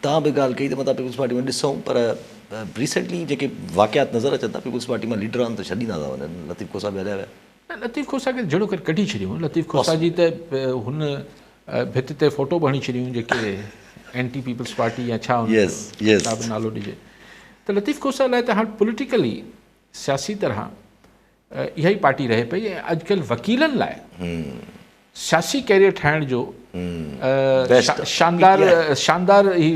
तव्हां बि ॻाल्हि कई त मतिलबु पीपल्स पार्टी में ॾिसूं, पर रिसेंटली जेके वाक़ियात नज़र अचनि था पीपल्स पार्टी मां लीडर आहिनि त छॾींदा था वञनि। लतीफ़ खोसा बि हलिया विया। लतीफ़ खोसा खे जहिड़ो करे कढी छॾियूं। लतीफ़ खोसा जी त हुन भित ते फ़ोटो बणी छॾियूं जेके एंटी पीपल्स पार्टी या छा बि नालो ॾिजे। त लतीफ़ खोसा लाइ त हाणे पॉलिटिकली सियासी तरह इहा ई पार्टी रहे पई। ऐं अॼुकल्ह वकीलनि लाइ सियासी कैरियर ठाहिण जो शानदार ही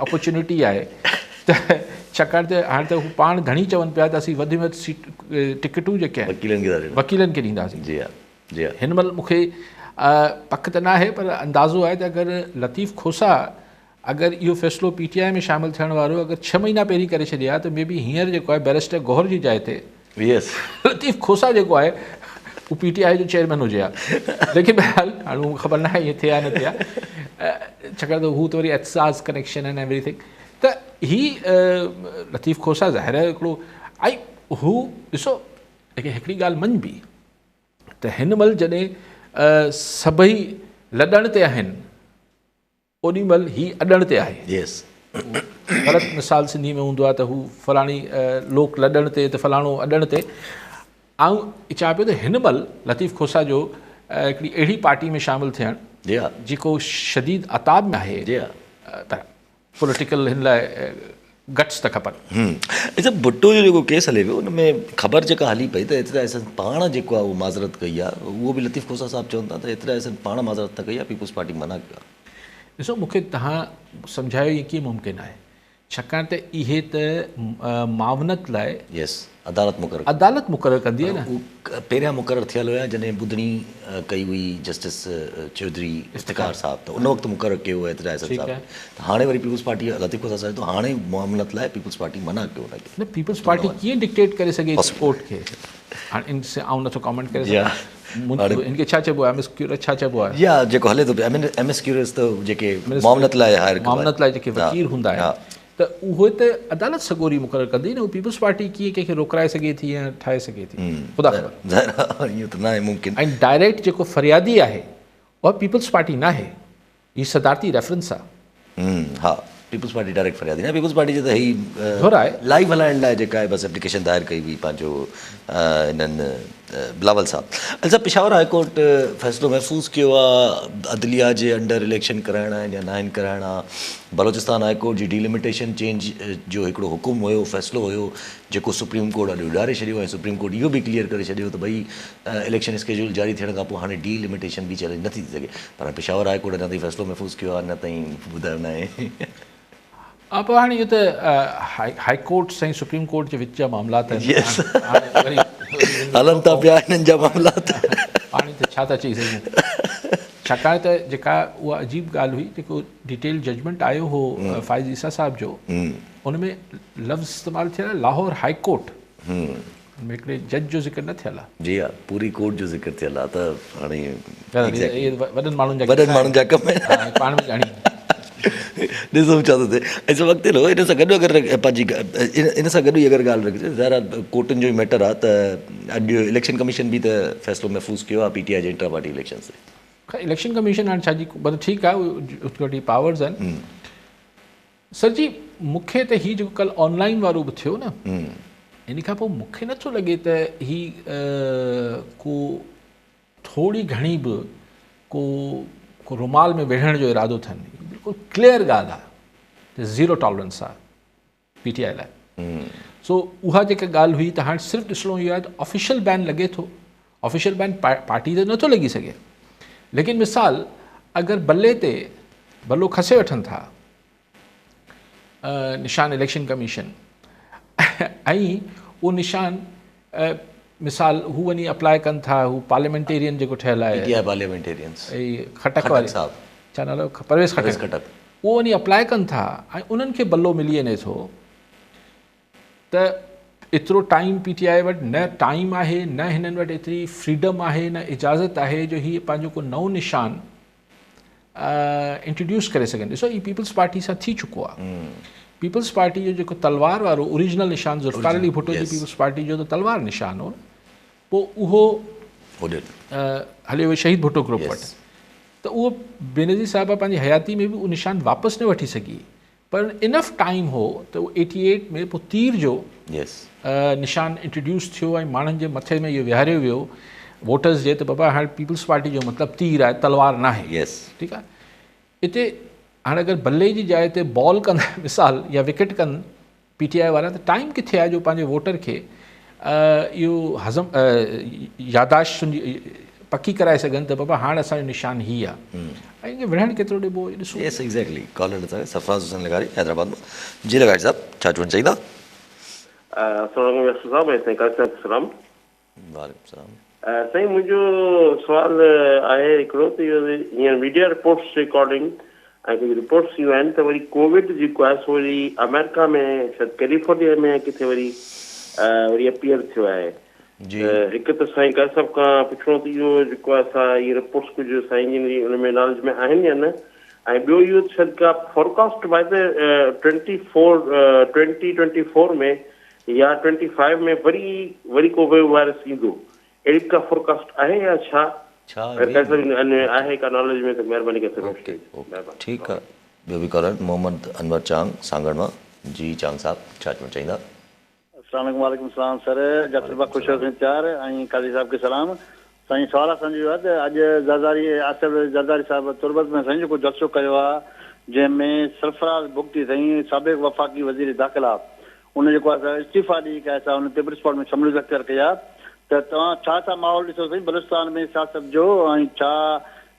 अपॉर्चुनिटी आहे। त छाकाणि त हाणे त हू पाण घणी चवनि पिया त असीं वधि में वधि टिकटूं जेके आहिनि वकीलनि खे ॾींदासीं। जी हा, जी हा। हिन महिल मूंखे पक त न आहे पर अंदाज़ो आहे त अगरि लतीफ़ खोसा अगरि इहो फ़ैसिलो PTI में शामिलु थियण वारो अगरि 6 महीना पहिरीं करे छॾिया त मे बी हींअर जेको आहे बैरिस्टर गौहर जी जाइ ते लतीफ़ खोसा जेको आहे हू PTI जो चेयरमैन हुजे हा। लेकिन बहरहाल हाणे मूंखे ख़बर न आहे इहे थिया न थिया, छाकाणि त हू त वरी एहसास कनेक्शन आहिनि एवरीथिंग। त ही लतीफ़ खोसा ज़ाहिर आहे हिकिड़ो ऐं हू ॾिसो हिकिड़ी ॻाल्हि मञबी त हिन महिल जॾहिं सभई लॾण ते आहिनि ओॾी महिल ही अॾण ते आहे। ग़लति मिसाल सिंधी में हूंदो आहे त हू फलाणी लोक लॾण ते त फलाणो अॾण ते। ऐं चवां पियो त हिन महिल लतीफ़ खोसा जो हिकिड़ी अहिड़ी पार्टी में शामिलु थियणु जेको शदीद अताब में आहे, पर पॉलिटिकल हिन लाइ गट्स त खपनि। अच्छा, भुट्टो जो जेको केस हले पियो उन में ख़बर जेका हली पई त एतिरा असां पाण जेको आहे उहो माज़रत कई आहे, उहो बि लतीफ़ खोसा साहिबु चवनि था त एतिरा असां पाण माज़रत न कई आहे, पीपुल्स पार्टी मना कयो आहे। ॾिसो मूंखे तव्हां सम्झायो इहे कीअं मुमकिन आहे, छाकाणि त इहे त मावनत लाइ अदालत मुक़ररु कंदी आहे न। पहिरियां मुक़ररु थियल हुया जॾहिं ॿुधणी कई हुई जस्टिस चौधरी इफ्तिकार साहिबु, त उन वक़्तु मुक़ररु कयो हुयो एतिरा साहिबु। त हाणे वरी पीपुल्स पार्टी लतीफ़ खोसा साहिबु त हाणे मामलत लाइ पीपुल्स पार्टी मना कयो हुनखे। न पीपुल्स पार्टी कीअं डिक्टेट करे सघे कोर्ट खे? हाणे इन से आउं नथो कमेंट करे सघां इनखे छा चइबो आहे, MS क्यूरस छा चइबो आहे, या जेको हले थो पियो MS क्यूरस त जेके मामलत लाइ जेके वकील हूंदा आहिनि त उहो त अदालत सॻोरी मुक़ररु कंदी न। उहो पीपुल्स पार्टी कीअं कंहिंखे रोकाए सघे थी या ठाहे सघे थी, ख़ुदा ख़बर। इहो त न आहे मुमकिन। ऐं डायरेक्ट जेको फरियादी आहे उहा पीपुल्स पार्टी न आहे, हीअ सदारती रेफरेंस आहे। हा, पीपुल्स पार्टी डायरेक्ट फरियादी न, पीपुल्स पार्टी जो त ही लाइव हलाइण लाइ जेका आहे बसि एप्लीकेशन दायर कई हुई पंहिंजो हिननि बिलावल साहब। अच्छा, पेशावर हाई कोर्ट फ़ैसिलो महफ़ूज़ कयो आहे अदलिया जे अंडर इलेक्शन कराइणा आहिनि या न आहिनि कराइणा। बलोचिस्तान हाई कोर्ट जी डीलिमिटेशन चेंज जो हिकिड़ो हुकुम हुयो, फ़ैसिलो हुयो जेको सुप्रीम कोर्ट अॼु उॾारे छॾियो, ऐं सुप्रीम कोर्ट इहो बि क्लियर करे छॾियो त भई इलेक्शन स्केड्यूल जारी थियण खां पोइ हाणे डीलिमिटेशन बि चैलेंज नथी थी सघे। पर पेशावर हाई कोर्ट अञा ताईं फ़ैसिलो महफ़ूज़ कयो आहे, अञा ताईं ॿुधायो न आहे। पर हाणे इहो त हाई कोर्ट ऐं सुप्रीम कोर्ट जे विच जा मामलात हलनि था पिया हिननि जा मामलात। हाणे त छा था चई सघूं, छाकाणि त जेका उहा अजीब ॻाल्हि हुई जेको डिटेल जजमेंट आयो हो फ़ाइज़ ईसा साहिब जो, उन में लफ़्ज़ इस्तेमालु थियल आहे लाहौर हाई कोर्ट, में हिकिड़े जज जो ज़िक्र न थियल आहे। जी हा, पूरी कोर्ट जो ज़िक्र थियल आहे। त हाणे वॾनि माण्हुनि जा कम पाण में ॼाणी ॾिसो छा थो थिए। ऐं वक़्तु लो इन सां गॾु अगरि पंहिंजी इन सां गॾु ई अगरि ॻाल्हि रखिजे ज़रा कोर्टुनि जो ई मैटर आहे त अॼु इलेक्शन कमीशन बि त फ़ैसिलो महफ़ूज़ कयो आहे PTI जे इंटर पार्टी इलेक्शन से। इलेक्शन कमीशन हाणे छाजी मतिलबु ठीकु आहे, उते वटि पावर्स आहिनि। सर जी, मूंखे त हीउ जेको कल्ह ऑनलाइन वारो बि थियो न, इन खां पोइ मूंखे नथो लॻे त ही को थोरी घणी बि को रुमाल में विढ़ण जो इरादो अथनि। बिल्कुलु क्लियर ॻाल्हि आहे त ज़ीरो टॉलरेंस आहे PTI लाइ। सो उहा जेका ॻाल्हि हुई त हाणे सिर्फ़ु ॾिसणो इहो आहे त ऑफिशियल बैन लॻे थो। ऑफिशियल बैन पार्टी ते नथो लॻी सघे, लेकिन मिसाल अगरि बल्ले ते बल्लो खसे वठनि था निशान इलेक्शन कमीशन, ऐं उहो निशान मिसाल हू वञी अप्लाई कनि था, हू पार्लियामेंटेरियन जेको ठहियलु आहे पार्लियामेंटेरियंस खटक वारे साहब, छा नालो परवेज़ खटक, उहो वञी अप्लाई कनि था ऐं उन्हनि खे बल्लो मिली वञे थो त एतिरो टाइम PTI वटि न टाइम आहे, न हिननि वटि एतिरी फ्रीडम आहे, न इजाज़त आहे जो हीअ पंहिंजो को नओं निशान इंट्रोड्यूस करे सघनि। ॾिसो हीअ पीपल्स पार्टी सां थी चुको आहे। पीपल्स पार्टी जो जेको तलवार वारो ओरिजिनल निशान ज़ुल्फ़िकार अली भुट्टो जी पीपल्स पार्टी जो त तलवार निशान हो, पोइ उहो हलियो वियो शहीद भुट्टो ग्रुप वटि, त उहो बेनज़ीर साहिबा पंहिंजी हयाती में बि उहो निशान वापसि न वठी सघी। पर इनफ टाइम हो त उहो 88 में पोइ तीर जो निशान इंट्रोड्यूस थियो ऐं माण्हुनि जे मथे में इहो विहारियो वियो वोटर्स जे, त बाबा हाणे पीपल्स पार्टी जो मतिलबु तीर आहे, तलवार न आहे। ठीकु आहे, हिते हाणे अगरि बल्ले जी जाइ ते बॉल कंदा मिसाल या विकेट कनि PTI वारा, त टाइम किथे आहे जो पंहिंजे वोटर खे इहो हज़म यादाश्त पकी कराए सघनि त बाबा हाणे असांजो निशान हीअ आहे ऐं इनखे विढ़णु केतिरो ॾिबो ॾिसो। यस एग्जैक्टली कॉलर असांखे सरफराज़ हुसैन लगारी हैदराबाद में। जी लगारी साहब छा चवणु चाहींदा? सलाम। वालेकुम सलाम। साईं मुंहिंजो सुवाल आहे हिकिड़ो त इहो हींअर मीडिया रिपोर्ट्स जे अकॉर्डिंग ऐं कुझु रिपोर्ट्स इहो आहिनि त वरी कोविड जेको आहे सो वरी अमेरिका में शायदि कैलिफोर्निया में किथे वरी अपीयर थियो आहे। हिकु त साईं का सभ खां पुछिणो त इहो जेको आहे असां इहे रिपोर्ट्स कुझु साईं जी हुन में नॉलेज में आहिनि या न, ऐं ॿियो इहो शायदि का फोरकास्ट बाय द 2024 में या 25 में वरी कोविड वायरस ईंदो, अहिड़ी का फोरकास्ट आहे या छा आहे का नॉलेज में त महिरबानी करे सघो। ठीकु आहे। ॿियो बि कॉलर मोहम्मद अनवर चांग सांगड़ मां। जी चांग साहब छा चवणु चाहींदा? वालेकुम सलाम सर, जफ़र ख़ुश प्यार ऐं काज़ी साहब खे सलाम। साईं सवाल असांजो आहे त अॼु ज़रदारी आसिफ ज़रदारी साहिब तुरबत में साईं जेको जलसो कयो आहे जंहिंमें सरफराज़ बुगटी साईं साबिक़ वफ़ाक़ी वज़ीर दाख़िला उन जेको आहे इस्तीफ़ा ॾेई करे असां हुन पेपर स्पॉट में शमूलियत अख़्तियार कई आहे त तव्हां छा माहौल ॾिसो साईं बलूचिस्तान में सियासत जो ऐं छा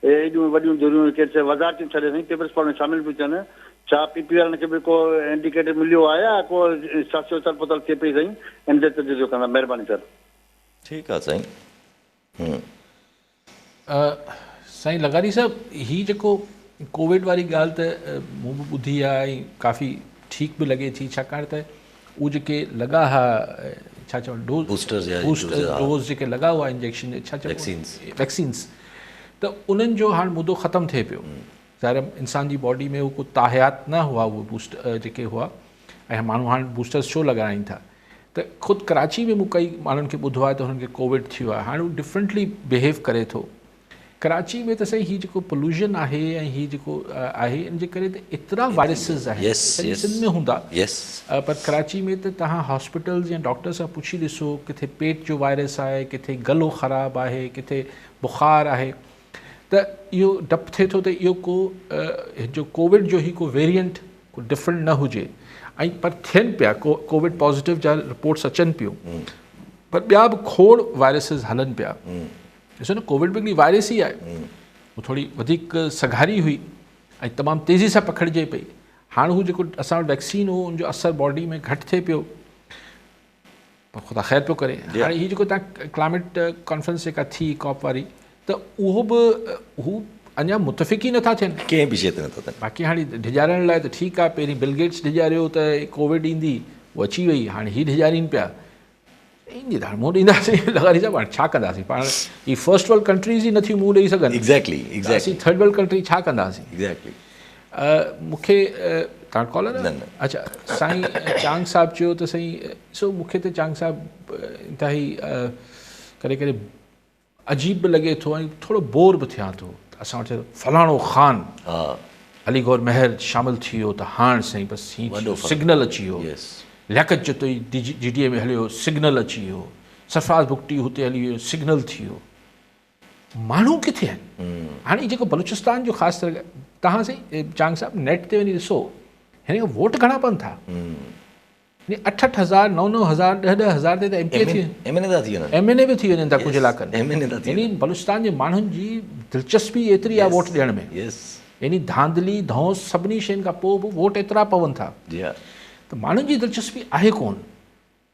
एॾियूं वॾियूं धुरियूं केतिरे वज़ारतियूं छॾे साईं पेपर स्पॉट में शामिल पियूं थियनि, छा PPR खे बि को इंडिकेटर मिलियो आहे या को सियासी उथल पुथल थिए पई साईं इन ते तजुर्बो कंदा? महिरबानी सर। ठीकु आहे साईं। साईं लगारी साहब हीअ जेको कोविड वारी ॻाल्हि त मूं बि ॿुधी आहे ऐं काफ़ी ठीकु बि लॻे थी, छाकाणि त उहे जेके लॻा हुआ छा चवनि डोज़ जेके लॻा हुआ इंजेक्शन छा चइबो वैक्सीन्स त उन्हनि जो हाणे मुदो ख़तमु थिए पियो। ज़ाहिर इंसान जी बॉडी में उहो को ताहयात न हुआ उहे बूस्टर जेके हुआ, ऐं माण्हू हाणे बूस्टर्स छो लॻाइनि था त ख़ुदि कराची में मूं कई माण्हुनि खे ॿुधो आहे त हुननि खे कोविड थियो आहे, हाणे उहो डिफरेंटली बिहेव करे थो। कराची में त साईं हीअ जेको पोल्यूशन आहे ऐं हीअ जेको आहे इन जे करे त एतिरा वायरसिस आहिनि सिंध में हूंदा पर कराची में त तव्हां हॉस्पिटल्स या डॉक्टर सां पुछी ॾिसो किथे पेट जो वायरस आहे, किथे गलो ख़राबु आहे, किथे बुख़ार आहे, त इहो डपु थिए थो त इहो को जो कोविड जो ई को वेरिएंट को डिफरेंट न हुजे। ऐं पर थियनि पिया कोविड पॉज़िटिव जा रिपोर्ट्स अचनि पियूं पर ॿिया बि खोड़ वायरसिस हलनि पिया। ॾिसो न कोविड बि हिकिड़ी वायरस ई आहे, उहो थोरी वधीक सघारी हुई ऐं तमामु तेज़ी सां पखिड़िजे पई। हाणे हू जेको असां वटि वैक्सीन हो उनजो असरु बॉडी में घटि थिए पियो, ख़ुदा ख़ैर पियो करे। हाणे हीअ जेको तव्हां क्लाइमेट कॉन्फ्रेंस जेका थी कॉप वारी त उहो बि हू अञा मुतफ़िक़ ई नथा थियनि कंहिं बि शइ ते नथा थियनि। बाक़ी हाणे डिॼारण लाइ त ठीकु आहे, पहिरीं बिल गेट्स डिॼारियो त कोविड ईंदी उहा अची वई, हाणे हीअ डिॼारीनि पिया ईंदी त हाणे मुंहुं ॾींदासीं। लगारी साहिबु हाणे छा कंदासीं पाण, ही फर्स्ट वर्ल्ड कंट्रीज़ ई नथियूं मुंहुं ॾेई सघनि। एग्ज़ैक्टली असीं थर्ड वर्ल्ड कंट्री छा कंदासीं? एग्ज़ैक्टली। मूंखे तव्हां कॉलर अच्छा साईं चांग साहिबु चयो त साईं ॾिसो मूंखे त चांग साहिबु इंतिहाई करे करे अजीब बि लॻे थो ऐं थोरो बोर बि थियां थो। असां वटि फलाणो ख़ान अली गौर महर शामिलु थी वियो त हाणे साईं बसि सिग्नल अची वियो, लियाकत जो GDA में हलियो सिग्नल अची वियो, सरफराज़ बुगटी हुते हली वियो सिग्नल थी वियो। माण्हू किथे आहिनि? हाणे जेको बलूचिस्तान जो ख़ासि तरह तव्हां साईं चांग साहिबु नेट ते वञी ॾिसो हिन खां वोट घणा पवनि था, 8-8 हज़ार 9-9 हज़ार 10-10 हज़ार ते त MPA थी MNA बि थी वञनि था कुझु इलाइक़नि। यानी बलूचिस्तान जे माण्हुनि जी दिलचस्पी एतिरी आहे वोट ॾियण में, यानी धांधली धौंस सभिनी शयुनि खां पोइ बि वोट एतिरा पवनि था त माण्हुनि जी दिलचस्पी आहे कोन।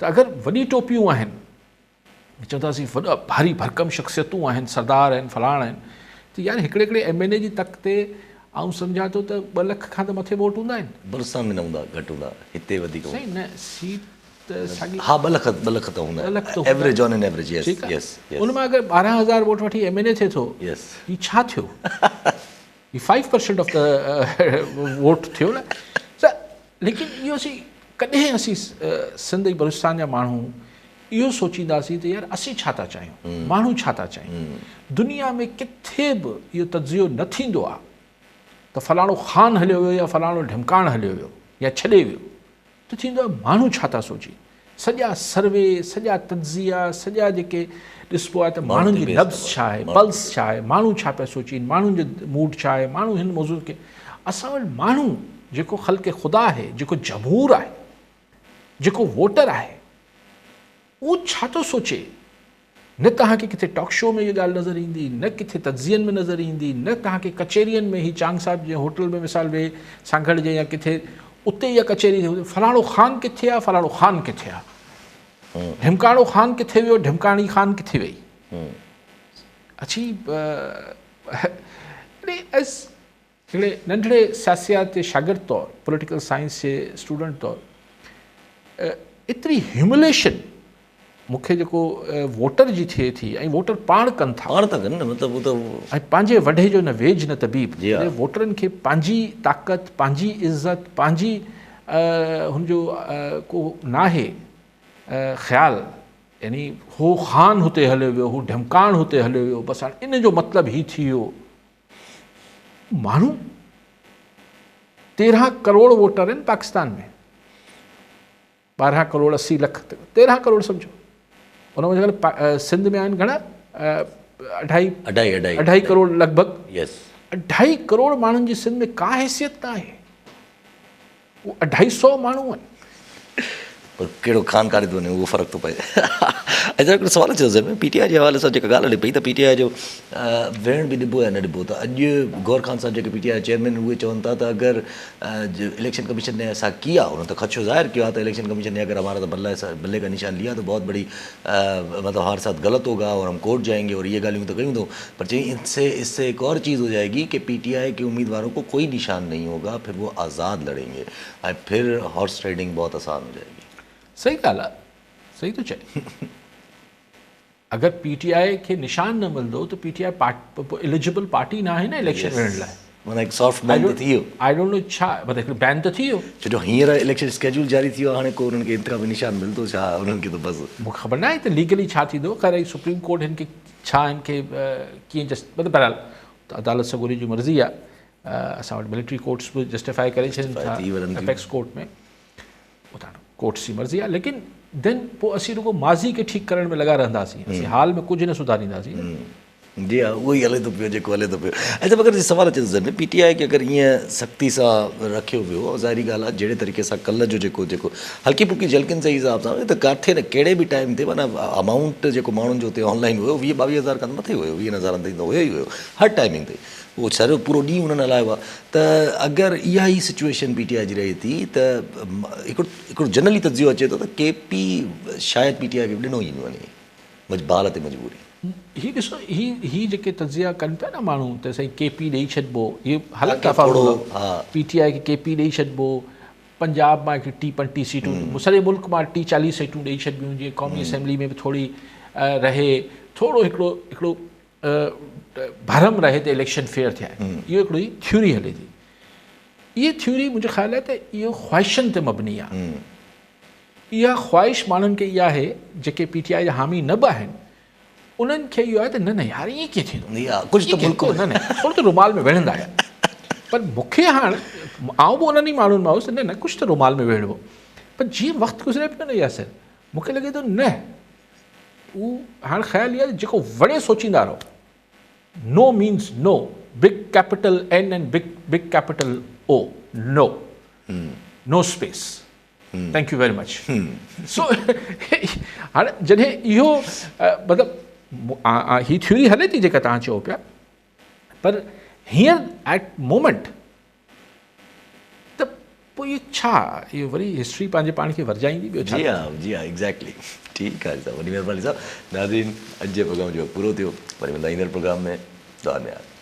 त अगरि वॾी टोपियूं आहिनि चवंदासीं वॾा भारी भरकम शख़्सियतूं आहिनि, सरदार आहिनि, फलाण आहिनि, त यार हिकिड़े MNA जी तक ते आउं सम्झां थो त 2 लख खां त मथे वोट हूंदा आहिनि। बलूचिस्तान में न हूंदा, घटि हूंदा, हिते वधीक सही न सीट साॻी हा 2 लख त हूंदा एवरेज ऑन एन एवरेज। यस उन मां अगरि 12,000 वोट वठी MNA थिए थो, हीउ छा थियो? हीउ 5% ऑफ द वोट थियो न। लेकिन इहो असीं कॾहिं असीं सिंध ऐं बलूचिस्तान जा माण्हू इहो सोचींदासीं त यार असीं छा था चाहियूं, माण्हू छा था चाहियूं? दुनिया में किथे बि इहो तजियो न थींदो आहे त फलाणो ख़ान हलियो वियो या फलाणो ढिमकाण हलियो वियो या छॾे वियो, त थींदो आहे माण्हू छा था सोची। सॼा सर्वे, सॼा तजिया, सॼा जेके ॾिसबो आहे त माण्हुनि जी नब्ज़ छा आहे, पल्स छा आहे, माण्हू छा पिया सोचीनि, माण्हुनि जो मूड छा आहे, माण्हू हिन मौज़ूअ खे असां वटि माण्हू जेको ख़ल्क़े ख़ुदा आहे, जेको जमहूर आहे, जेको वोटर आहे, उहो छा थो सोचे, न तव्हांखे किथे टॉक शो में इहा ॻाल्हि नज़र ईंदी, न किथे तज़ियनि में नज़र ईंदी, न तव्हांखे कचेरियुनि में ही चांग साहिब जे होटल में मिसाल वे सांगड़ जे या किथे उते इहा कचेरी थी, फलाणो ख़ान किथे आहे, फलाणो ख़ान किथे आहे, ढिमकाणो ख़ान किथे वियो, ढिमकाणी ख़ान किथे वई। अची एज़ हिकिड़े नंढड़े सियासियात जे शागिर्द तौरु, पॉलिटिकल साइंस जे स्टूडेंट तौरु एतिरी ह्यूमिलेशन मूंखे जेको वोटर जी थिए थी, ऐं वोटर पाण कनि था, पाण था कनि न, मतिलबु उहो त ऐं पंहिंजे वढे जो न वेझ न तबीब, जी हा। वोटरनि खे पंहिंजी ताक़त, पंहिंजी इज़त, पंहिंजी हुनजो को नाहे ख़्यालु, यानी हू ख़ान हुते हलियो वियो, हू ढिमकाण हुते हलियो वियो, बसि हाणे इन जो मतिलबु ही थी वियो। माण्हू 13 करोड़ वोटर आहिनि पाकिस्तान में, 12 करोड़ 80 लख, 13 करोड़ सम्झो, उन में अॼुकल्ह सिंध में आहिनि घणा, 2.5 करोड़ लॻभॻि। यस 2.5 करोड़ माण्हुनि जी सिंध में का हैसियत न आहे, उहो 250 माण्हू आहिनि। पर कहिड़ो ख़ान कारे थो वञे, उहो फ़र्क़ु थो पए। अच्छा हिकिड़ो सुवालु अचे ज़हन में, PTI जे हवाले सां जेका ॻाल्हि हले पई त PTI जो वेहण बि ॾिबो या न ॾिबो, त अॼु गौर ख़ान साहब जेके PTI चेयरमैन उहे चवनि था त अगरि इलेक्शन कमीशन ने ऐसा किया, उन्होंने तो खदशो ज़ाहिर किया तो इलेक्शन कमीशन ने अगर हमारा तो बल्ले का निशान लिया तो बहुत बड़ी मतलब हमारे साथ गलत होगा और हम कोर्ट जाएंगे और ये गालियों तो कहीं तो, पर चाहिए इससे एक और चीज़ हो जाएगी कि PTI के उम्मीदवारों को कोई निशान नहीं होगा, फिर वो आज़ाद लड़ेंगे और फिर हॉर्स ट्रेडिंग बहुत आसान हो जाएगी। सही ॻाल्हि आहे, सही थो चए। अगरि PTI खे निशान न मिलंदो त PTI एलिजिबल पार्टी न आहे न इलेक्शन विहण लाइ। माना हिकु सॉफ्ट बैन थी वियो, आई डोंट नो छा मतिलबु हिकिड़ो बैन त थी वियो, छो जो हींअर इलेक्शन स्केड्यूल जारी थी वियो, हाणे को उन्हनि खे इंतख़ाबी निशान मिलंदो छा, उन्हनि खे त बसि मूंखे ख़बर न आहे त लीगली छा थींदो। ख़ैर सुप्रीम कोर्ट हिन खे छा हिन खे कीअं मतिलबु बहरहाल अदालत सगोरी जी मर्ज़ी आहे, असां वटि मिलिट्री कोर्ट्स बि जस्टिफाई करे छॾनि था एपेक्स कोर्ट में, कोर्ट्स जी मर्ज़ी आहे, लेकिन देन पोइ असीं रुगो माज़ी खे ठीकु करण में लॻा रहंदासीं, असीं हाल में कुझु न सुधारींदासीं। जी हाँ, उहो ई हले थो पियो जेको हले थो पियो। अच्छा मगर सवाल अचे ज़हन में, PTI खे अगरि ईअं सख़्ती सां रखियो वियो, ज़ाहिरी ॻाल्हि आहे जहिड़े तरीक़े सां कल्ह जो जेको हल्की फुल्की झलकियुनि जे हिसाब सां त किथे न कहिड़े बि टाइम ते माना अमाउंट जेको माण्हुनि जो हुते ऑनलाइन हुयो 20-22 हज़ार खां मथे हुयो, 20 हज़ारनि ताईं त हुयो ई हुयो हर टाइमिंग ते, उहो सॼो पूरो ॾींहुं उन्हनि हलायो आहे। त अगरि इहा ई सिचुएशन PTI जी रहे थी त हिकिड़ो जनरली तजियो अचे थो त KP शायदि PTI खे ॾिनो ई न वञे हालत मजबूरी। ही ॾिसो, ही जेके तजिया कनि पिया न माण्हू त साईं KP ॾेई छॾिबो, इहे हालत दफ़ा PTI खे KP ॾेई छॾिबो, पंजाब मां 30-35 सीटूं, सॼे मुल्क मां 30-40 सीटूं ॾेई छॾिबियूं, जीअं क़ौमी असेंबली में बि थोरी रहे, थोरो हिकिड़ो भरम रहे त इलेक्शन फेयर थिया आहिनि, इहो हिकिड़ी थ्योरी हले थी। इहा थ्योरी मुंहिंजो ख़्यालु आहे त इहो ख़्वाहिशनि ते मबनी आहे। इहा ख़्वाहिश माण्हुनि खे इहा आहे जेके PTI जा हामी न बि आहिनि, उन्हनि खे इहो आहे त न यार ईअं कीअं थींदो, कुझु त मुल्क न थोरो त रुमाल में विढ़ंदा आहिनि, पर मूंखे हाणे आउं बि उन्हनि ई माण्हुनि मां हुउसि, न कुझु त रुमाल में विढ़िबो, पर जीअं वक़्तु गुज़रे पियो न यासिर, मूंखे लॻे थो न उहो हाणे ख़्यालु इहो आहे जेको वणे सोचींदा रहो, no means no, big capital N and big capital O, no space, thank you very much. सो हाणे जॾहिं इहो मतिलबु ही थ्योरी हले थी जेका तव्हां चओ पिया, पर हींअर एट मोमेंट त पोइ इहो छा, इहो वरी हिस्ट्री पंहिंजे पाण खे वरजाईंदी, ॿियो छा। जी हाँ एग्जैक्टली। ठीकु आहे साहब, वॾी महिरबानी साहब। नाज़रीन अॼु जे प्रोग्राम जो पूरो थियो, वरी मिलंदा ईंदड़ प्रोग्राम में, दुआ में।